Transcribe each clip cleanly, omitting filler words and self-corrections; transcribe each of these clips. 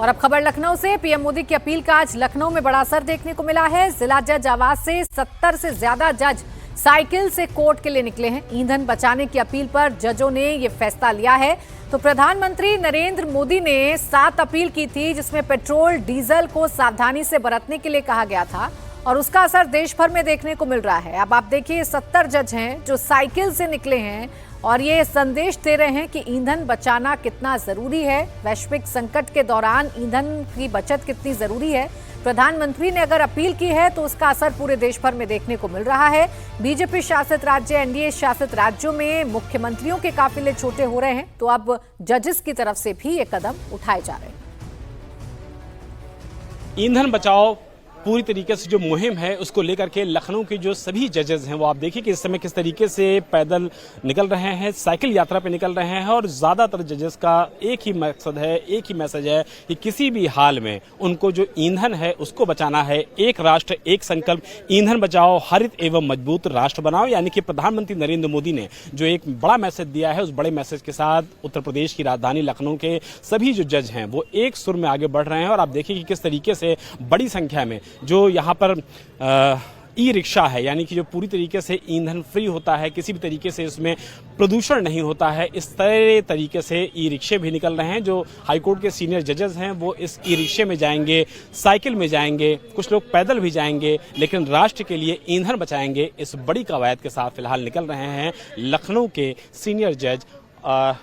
और अब खबर लखनऊ से। पीएम मोदी की अपील का आज लखनऊ में बड़ा असर देखने को मिला है। जिला जज आवास से 70 से ज्यादा जज साइकिल से कोर्ट के लिए निकले हैं। ईंधन बचाने की अपील पर जजों ने ये फैसला लिया है। तो प्रधानमंत्री नरेंद्र मोदी ने 7 अपील की थी, जिसमें पेट्रोल डीजल को सावधानी से बरतने के लिए कहा गया था और उसका असर देश भर में देखने को मिल रहा है। अब आप देखिए 70 जज हैं जो साइकिल से निकले हैं और ये संदेश दे रहे हैं कि ईंधन बचाना कितना जरूरी है, वैश्विक संकट के दौरान ईंधन की बचत कितनी जरूरी है। प्रधानमंत्री ने अगर अपील की है तो उसका असर पूरे देश भर में देखने को मिल रहा है। बीजेपी शासित राज्य, एनडीए शासित राज्यों में मुख्यमंत्रियों के काफिले छोटे हो रहे हैं, तो अब जजेस की तरफ से भी ये कदम उठाए जा रहे हैं। ईंधन बचाओ पूरी तरीके से जो मुहिम है उसको लेकर के लखनऊ के जो सभी जजेस हैं वो आप देखिए कि इस समय किस तरीके से पैदल निकल रहे हैं, साइकिल यात्रा पे निकल रहे हैं और ज्यादातर जजेस का एक ही मकसद है, एक ही मैसेज है कि किसी भी हाल में उनको जो ईंधन है उसको बचाना है। एक राष्ट्र एक संकल्प, ईंधन बचाओ, हरित एवं मजबूत राष्ट्र बनाओ। यानी कि प्रधानमंत्री नरेंद्र मोदी ने जो एक बड़ा मैसेज दिया है, उस बड़े मैसेज के साथ उत्तर प्रदेश की राजधानी लखनऊ के सभी जो जज हैं वो एक सुर में आगे बढ़ रहे हैं। और आप देखिए कि किस तरीके से बड़ी संख्या में जो यहाँ पर ई रिक्शा है, यानी कि जो पूरी तरीके से ईंधन फ्री होता है, किसी भी तरीके से इसमें प्रदूषण नहीं होता है, इस तरीके से ई रिक्शे भी निकल रहे हैं। जो हाईकोर्ट के सीनियर जजेस हैं वो इस ई रिक्शे में जाएंगे, साइकिल में जाएंगे, कुछ लोग पैदल भी जाएंगे, लेकिन राष्ट्र के लिए ईंधन बचाएंगे, इस बड़ी कवायद के साथ फिलहाल निकल रहे हैं लखनऊ के सीनियर जज,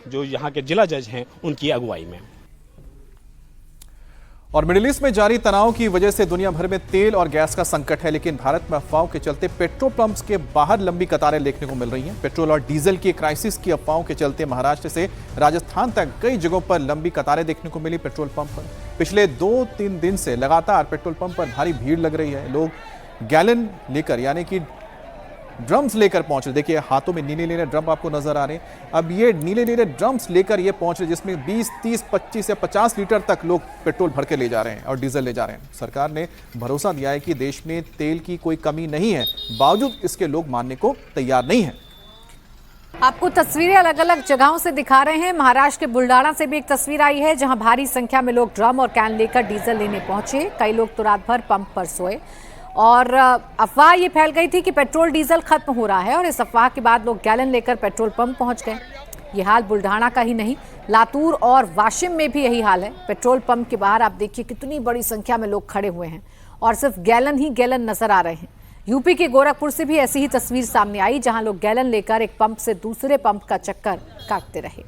जो यहाँ के जिला जज हैं, उनकी अगुवाई में। और मिडिल ईस्ट में जारी तनाव की वजह से दुनिया भर में तेल और गैस का संकट है, लेकिन भारत में अफवाहों के चलते पेट्रोल पंप्स के बाहर लंबी कतारें देखने को मिल रही हैं। पेट्रोल और डीजल की क्राइसिस की अफवाहों के चलते महाराष्ट्र से राजस्थान तक कई जगहों पर लंबी कतारें देखने को मिली पेट्रोल पंप पर। पिछले 2-3 दिन से लगातार पेट्रोल पंप पर भारी भीड़ लग रही है। लोग गैलन लेकर, यानी कि ड्रम्स लेकर पहुंच रहे। देखिए हाथों में नीले नीले ड्रम आपको नजर आ रहे हैं। अब ये नीले नीले ड्रम्स लेकर ये पहुंच रहे, जिसमें 20, 30, 25 या 50 लीटर तक लोग पेट्रोल भर के ले जा रहे हैं और डीजल ले जा रहे हैं। सरकार ने भरोसा दिया है कि देश में तेल की कोई कमी नहीं है, बावजूद इसके लोग मानने को तैयार नहीं है। आपको तस्वीरें अलग अलग जगहों से दिखा रहे हैं। महाराष्ट्र के बुल्डाना से भी एक तस्वीर आई है, जहां भारी संख्या में लोग ड्रम और कैन लेकर डीजल लेने पहुंचे। कई लोग तो रात भर पंप पर सोए और अफवाह ये फैल गई थी कि पेट्रोल डीजल खत्म हो रहा है और इस अफवाह के बाद लोग गैलन लेकर पेट्रोल पंप पहुंच गए। ये हाल बुल्ढाना का ही नहीं, लातूर और वाशिम में भी यही हाल है। पेट्रोल पंप के बाहर आप देखिए कितनी बड़ी संख्या में लोग खड़े हुए हैं और सिर्फ गैलन ही गैलन नजर आ रहे हैं। यूपी के गोरखपुर से भी ऐसी ही तस्वीर सामने आई, जहां लोग गैलन लेकर एक पंप से दूसरे पंप का चक्कर काटते रहे।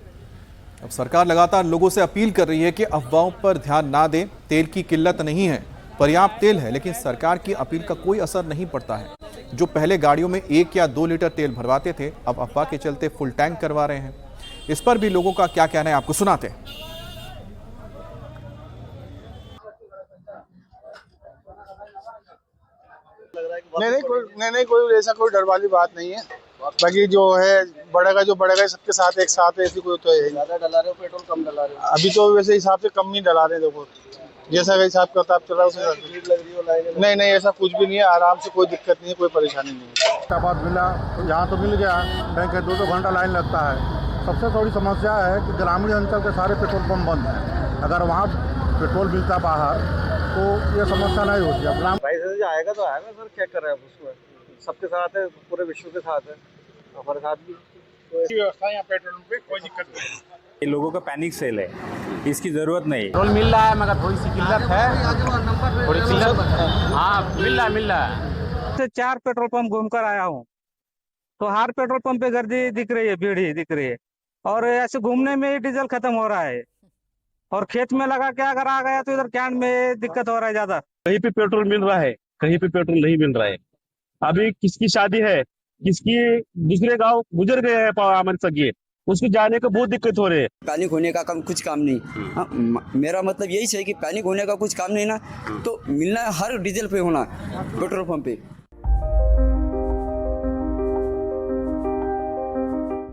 अब सरकार लगातार लोगों से अपील कर रही है कि अफवाहों पर ध्यान ना दें। तेल की किल्लत नहीं है, पर्याप्त तेल है, लेकिन सरकार की अपील का कोई असर नहीं पड़ता है। जो पहले गाड़ियों में 1 या 2 लीटर तेल भरवाते थे, अब अफवाह के चलते फुल टैंक करवा रहे हैं। इस पर भी लोगों का क्या कहना है, आपको सुनाते हैं। नहीं, कोई ऐसा कोई डर वाली बात नहीं है। बाकी जो है बढ़ेगा सबके साथ एक साथ, ऐसी कोई तो है। ज्यादा डला रहे हो पेट्रोल, कम डला रहे हो? अभी तो वैसे हिसाब से कम ही डला रहे हैं। देखो जैसा हिसाब किताब चल रहा है नहीं ऐसा कुछ भी नहीं है। आराम से, कोई दिक्कत नहीं है, कोई परेशानी नहीं है। बाद मिला यहाँ तो मिल गया, बैंक है 2-2 घंटा लाइन लगता है। सबसे थोड़ी समस्या है कि ग्रामीण अंचल के सारे पेट्रोल पंप बंद हैं। अगर वहाँ पेट्रोल मिलता बाहर तो ये समस्या नहीं होती। अब प्राइस आएगा तो आएगा सर, क्या कर रहे हैं उसमें, सबके साथ है, पूरे विश्व के साथ है, हमारे साथ भी व्यवस्था यहाँ पेट्रोल पे कोई दिक्कत नहीं। लोगों का पैनिक सेल है, इसकी जरूरत नहीं। पेट्रोल मिल रहा है मगर थोड़ी सी किल्लत है, थोड़ी किल्लत। हाँ मिल रहा है। 4 पेट्रोल पंप घूमकर आया हूँ, तो हर पेट्रोल पंप पे गर्दी दिख रही है, भीड़ ही दिख रही है और ऐसे घूमने में ही डीजल खत्म हो रहा है और खेत में लगा के अगर आ गया तो इधर कैन में दिक्कत हो रहा है ज्यादा। कहीं पे पेट्रोल मिल रहा है, कहीं पे पेट्रोल नहीं मिल रहा है। अभी किसकी शादी है, किसकी दूसरे गांव गुजर गए हैं हमारे सगे, उसको जाने को बहुत दिक्कत हो रही है। पैनिक होने का कुछ काम नहीं। हाँ, मेरा मतलब यही है कि पैनिक होने का कुछ काम नहीं ना, तो मिलना हर डीजल पे होना पेट्रोल पंप पे।